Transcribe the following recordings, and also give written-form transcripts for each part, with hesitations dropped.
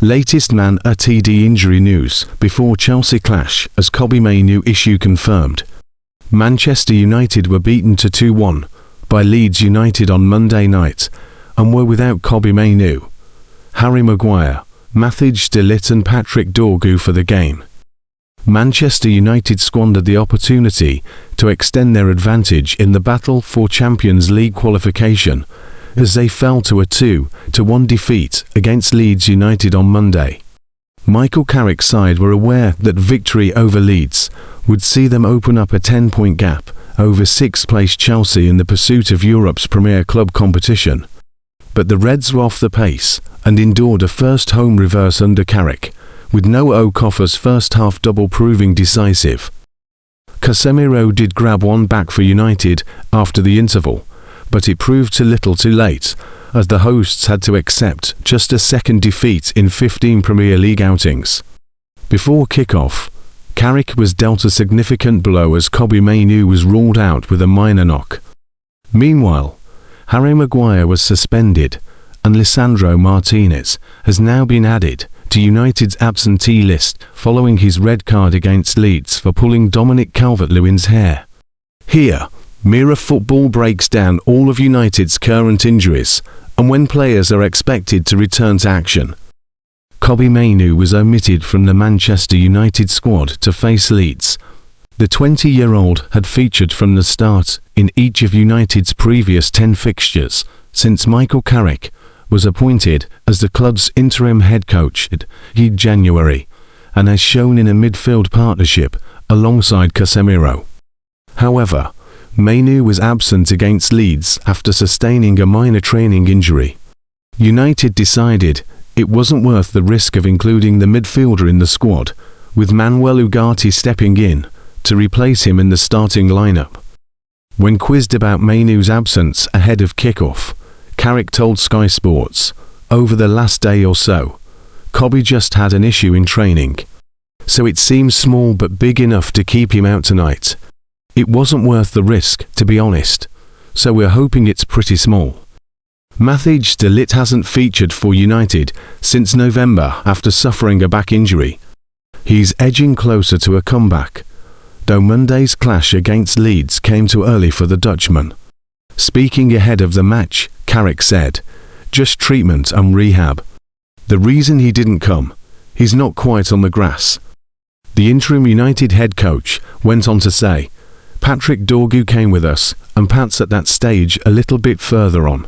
Latest manunited injury news before Chelsea clash as Kobbie Mainoo issue confirmed. Manchester United were beaten to 2-1 by Leeds United on Monday night and were without Kobbie Mainoo, Harry Maguire, Matthijs de Ligt and Patrick Dorgu for the game. Manchester United squandered the opportunity to extend their advantage in the battle for Champions League qualification as they fell to a 2-1 defeat against Leeds United on Monday. Michael Carrick's side were aware that victory over Leeds would see them open up a 10-point gap over sixth-place Chelsea in the pursuit of Europe's premier club competition. But the Reds were off the pace and endured a first home reverse under Carrick, with Noah Okafor's first-half double proving decisive. Casemiro did grab one back for United after the interval, but it proved too little too late, as the hosts had to accept just a second defeat in 15 Premier League outings. Before kick-off, Carrick was dealt a significant blow as Kobbie Mainoo was ruled out with a minor knock. Meanwhile, Harry Maguire was suspended, and Lisandro Martinez has now been added to United's absentee list following his red card against Leeds for pulling Dominic Calvert-Lewin's hair. Here, Mirror Football breaks down all of United's current injuries and when players are expected to return to action. Kobbie Mainoo was omitted from the Manchester United squad to face Leeds. The 20-year-old had featured from the start in each of United's previous 10 fixtures since Michael Carrick was appointed as the club's interim head coach in January, and has shown in a midfield partnership alongside Casemiro. However, Mainoo was absent against Leeds after sustaining a minor training injury. United decided it wasn't worth the risk of including the midfielder in the squad, with Manuel Ugarte stepping in to replace him in the starting lineup. When quizzed about Mainoo's absence ahead of kick-off, Carrick told Sky Sports, "Over the last day or so, Kobbie just had an issue in training. So it seems small but big enough to keep him out tonight. It wasn't worth the risk, to be honest, so we're hoping it's pretty small." Matthijs de Ligt hasn't featured for United since November after suffering a back injury. He's edging closer to a comeback, though Monday's clash against Leeds came too early for the Dutchman. Speaking ahead of the match, Carrick said, "Just treatment and rehab. The reason he didn't come, he's not quite on the grass." The interim United head coach went on to say, "Patrick Dorgu came with us, and Pat's at that stage a little bit further on.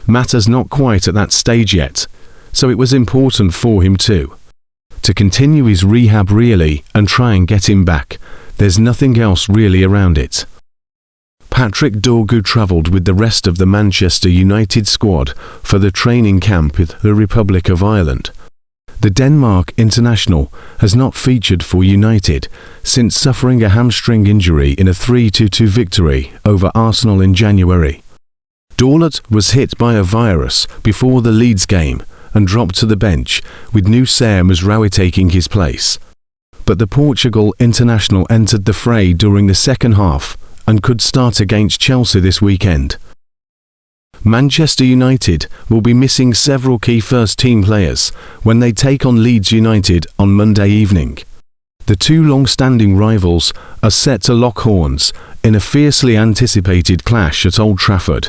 Mata's not quite at that stage yet, so it was important for him to continue his rehab really and try and get him back. There's nothing else really around it." Patrick Dorgu travelled with the rest of the Manchester United squad for the training camp with the Republic of Ireland. The Denmark international has not featured for United since suffering a hamstring injury in a 3-2 victory over Arsenal in January. Dorlut was hit by a virus before the Leeds game and dropped to the bench, with Noussair Mazraoui taking his place. But the Portugal international entered the fray during the second half and could start against Chelsea this weekend. Manchester United will be missing several key first-team players when they take on Leeds United on Monday evening. The two long-standing rivals are set to lock horns in a fiercely anticipated clash at Old Trafford.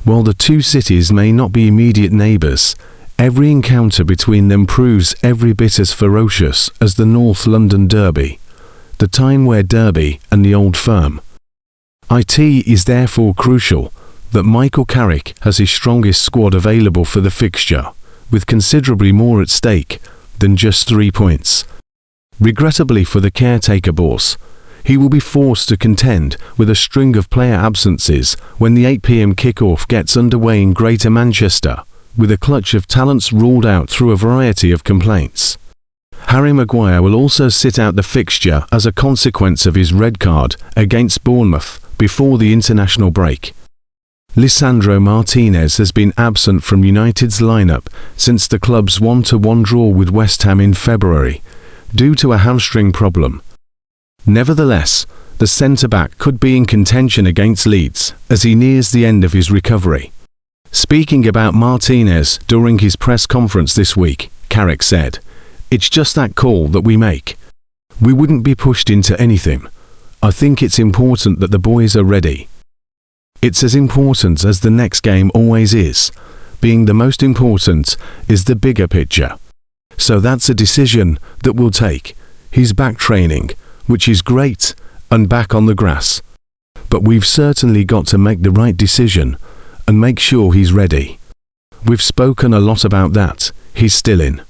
While the two cities may not be immediate neighbours, every encounter between them proves every bit as ferocious as the North London Derby, the Tyne-Wear Derby and the Old Firm. It is therefore crucial that Michael Carrick has his strongest squad available for the fixture, with considerably more at stake than just 3 points. Regrettably for the caretaker boss, he will be forced to contend with a string of player absences when the 8 p.m. kick-off gets underway in Greater Manchester, with a clutch of talents ruled out through a variety of complaints. Harry Maguire will also sit out the fixture as a consequence of his red card against Bournemouth before the international break. Lisandro Martinez has been absent from United's lineup since the club's 1-1 draw with West Ham in February, due to a hamstring problem. Nevertheless, the centre-back could be in contention against Leeds as he nears the end of his recovery. Speaking about Martinez during his press conference this week, Carrick said. It's just that call that we make. We wouldn't be pushed into anything. I think it's important that the boys are ready. It's as important as the next game always is. Being the most important is the bigger picture. So that's a decision that we'll take. He's back training, which is great, and back on the grass. But we've certainly got to make the right decision and make sure he's ready. We've spoken a lot about that. He's still in.